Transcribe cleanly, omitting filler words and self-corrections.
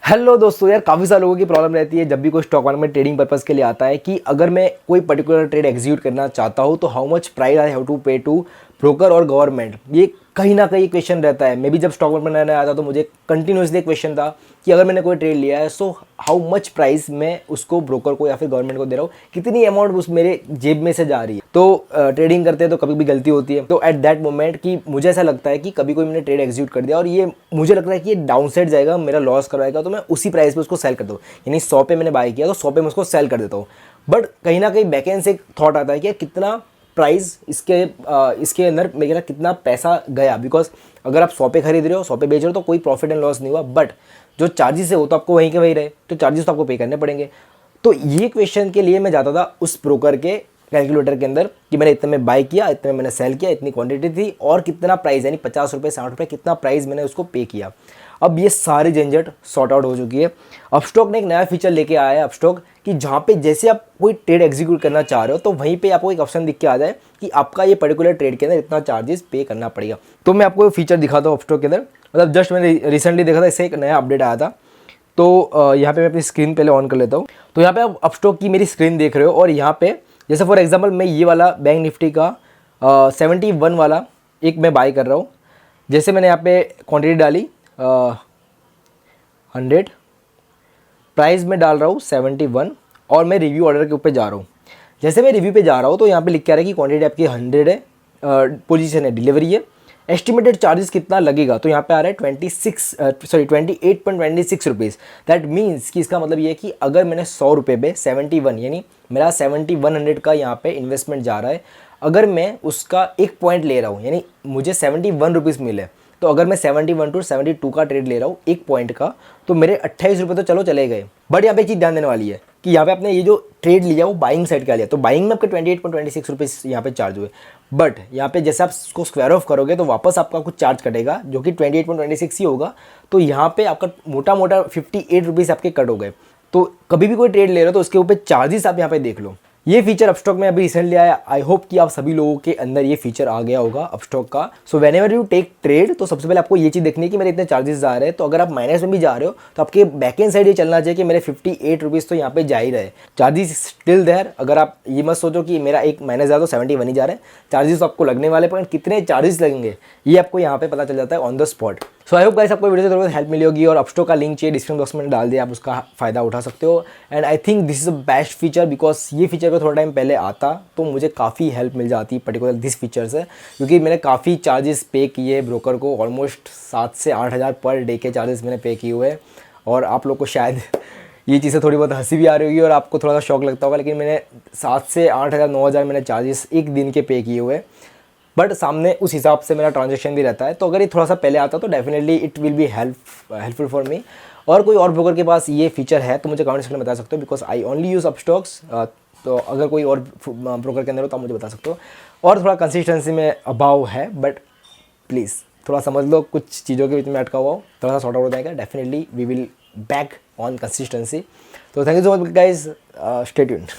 Hello दोस्तों, यार काफ़ी सारे लोगों की प्रॉब्लम रहती है जब भी कोई स्टॉक मार्केट में ट्रेडिंग पर्पस के लिए आता है कि अगर मैं कोई पर्टिकुलर ट्रेड एग्जीक्यूट करना चाहता हूँ तो how much price I have to pay to broker और गवर्नमेंट। ये कहीं ना कहीं क्वेश्चन रहता है। मैं भी जब स्टॉक मार्केट में नया आया था तो मुझे कंटिन्यूसली क्वेश्चन था कि अगर मैंने कोई ट्रेड लिया है सो हाउ मच प्राइस मैं उसको ब्रोकर को या फिर गवर्नमेंट को दे रहा हूँ, कितनी अमाउंट उस मेरे जेब में से जा रही है। तो ट्रेडिंग करते हैं तो कभी भी गलती होती है। तो एट दैट मोमेंट कि मुझे ऐसा लगता है कि कभी कोई मैंने ट्रेड एग्जीक्यूट कर दिया और ये मुझे लग रहा है कि ये डाउन साइड जाएगा, मेरा लॉस करवाएगा, तो मैं उसी प्राइस पे उसको सेल कर दूँ। यानी 100 पे मैंने बाय किया तो 100 पे मैं उसको सेल कर देता हूँ। बट कहीं ना कहीं बैकएंड से एक थॉट आता है कि कितना प्राइस इसके अंदर मेरा कितना पैसा गया। बिकॉज अगर आप 100 पे खरीद रहे हो 100 पे बेच रहे हो तो कोई प्रॉफिट एंड लॉस नहीं हुआ, बट जो चार्जेस है वो तो आपको वहीं के वहीं रहे, तो चार्जेस तो आपको पे करने पड़ेंगे। तो ये क्वेश्चन के लिए मैं जाता था उस ब्रोकर के कैलकुलेटर के अंदर कि मैंने इतने में बाय किया, इतने में मैंने सेल किया, इतनी क्वांटिटी थी और कितना प्राइस, यानी 50 रुपये 60 रुपये कितना प्राइस मैंने उसको पे किया। अब ये सारी झंझट सॉर्ट आउट हो चुकी है। अपस्टॉक ने एक नया फीचर लेके आया है अपस्टॉक कि जहाँ पे जैसे आप कोई ट्रेड एग्जीक्यूट करना चाह रहे हो तो वहीं पे आपको एक ऑप्शन दिख के आ जाए कि आपका ये पर्टिकुलर ट्रेड के अंदर इतना चार्जेस पे करना पड़ेगा। तो मैं आपको फीचर दिखाता हूँ अपस्टॉक के अंदर। मतलब जस्ट मैंने रिसेंटली देखा था, इससे एक नया अपडेट आया था। तो यहाँ पे मैं अपनी स्क्रीन पहले ऑन कर लेता हूँ। तो यहाँ पे आप अपस्टॉक की मेरी स्क्रीन देख रहे हो और यहाँ पे जैसे फॉर एग्जांपल मैं ये वाला बैंक निफ्टी का 71 वाला एक मैं बाय कर रहा हूँ। जैसे मैंने यहाँ पे क्वांटिटी डाली 100, प्राइस में डाल रहा हूँ 71 और मैं रिव्यू ऑर्डर के ऊपर जा रहा हूँ। जैसे मैं रिव्यू पे जा रहा हूँ तो यहाँ पे लिख के आ रहा है कि क्वांटिटी आपकी 100 है, पोजीशन है, डिलीवरी है, एस्टिमेटेड चार्जेस कितना लगेगा। तो यहाँ पे आ रहा है 28.26 रुपीज़। दैट मीन्स कि इसका मतलब ये है कि अगर मैंने 100 रुपये पे 71, यानी मेरा 7100 का यहाँ पे इन्वेस्टमेंट जा रहा है, अगर मैं उसका एक पॉइंट ले रहा हूँ यानी मुझे 71 रुपीज़ मिले, तो अगर मैं 71 टू 72 का ट्रेड ले रहा हूँ एक पॉइंट का, तो मेरे 28 रुपये तो चलो चले गए। बट यहाँ पे एक चीज़ ध्यान देने वाली है कि यहाँ पे आपने ये जो ट्रेड लिया वो बाइंग साइड का लिया, तो बाइंग में आपके 28.26 रुपीज़ यहाँ पे चार्ज हुए। बट यहाँ पे जैसे आप इसको स्क्वायर ऑफ करोगे तो वापस आपका कुछ चार्ज कटेगा जो कि 28.26 ही होगा। तो यहाँ पे आपका मोटा मोटा 58 रुपीज़ आपके कट हो गए। तो कभी भी कोई ट्रेड ले रहे हो तो उसके ऊपर चार्जेस आप यहाँ पे देख लो। ये फीचर अपस्टॉक में अभी रिसेंटली आया। आई होप कि आप सभी लोगों के अंदर ये फीचर आ गया होगा अपस्टॉक का। So whenever you take trade तो सबसे पहले आपको ये चीज़ देखनी है कि मेरे इतने चार्जेस जा रहे हैं। तो अगर आप माइनस में भी जा रहे हो तो आपके बैकेंड साइड ये चलना चाहिए कि मेरे 58 रुपीज़ तो यहाँ पे जा ही रहे, चार्जेस स्टिल देयर। अगर आप ये मत सोचो कि मेरा एक माइनस जा तो 71 ही जा रहे हैं, चार्जेस तो आपको लगने वाले, पर कितने चार्जेस लगेंगे ये आपको यहाँ पे पता चल जाता है on the spot. So I hope guys आपको वीडियो से थोड़ी हेल्प मिली होगी और अपस्टॉक का लिंक चाहिए डिस्क्रिप्शन बॉक्स में डाल दिया, आप उसका फ़ायदा उठा सकते हो। And I think this is a best feature because ये फीचर को थोड़ा टाइम पहले आता तो मुझे काफ़ी हेल्प मिल जाती पर्टिकुलर दिस फीचर से, क्योंकि मैंने काफ़ी चार्जेस पे किए ब्रोकर को। ऑलमोस्ट 7 से 8 हज़ार पर डे के चार्जेस मैंने पे किए हुए। और आप लोग को शायद ये चीज़ें थोड़ी बहुत हंसी भी आ रही होगी और आपको थोड़ा सा शौक लगता होगा, लेकिन मैंने 7 से 8 हज़ार 9 हज़ार मैंने चार्जेस एक दिन के पे किए हुए। बट सामने उस हिसाब से मेरा ट्रांजेक्शन भी रहता है। तो अगर ये थोड़ा सा पहले आता तो definitely it will be helpful for me. और कोई और ब्रोकर के पास ये फीचर है तो मुझे कमेंट सेक्शन में बता सकते हो because I only use Upstox. तो अगर कोई और ब्रोकर के अंदर हो तो आप मुझे बता सकते हो। और थोड़ा कंसिस्टेंसी में अभाव है, बट प्लीज़ थोड़ा समझ लो, कुछ चीज़ों के बीच में अटका हुआ हो, थोड़ा सा सॉर्ट आउट हो जाएगा। Definitely we will back on consistency. तो thank you so much guys, stay tuned.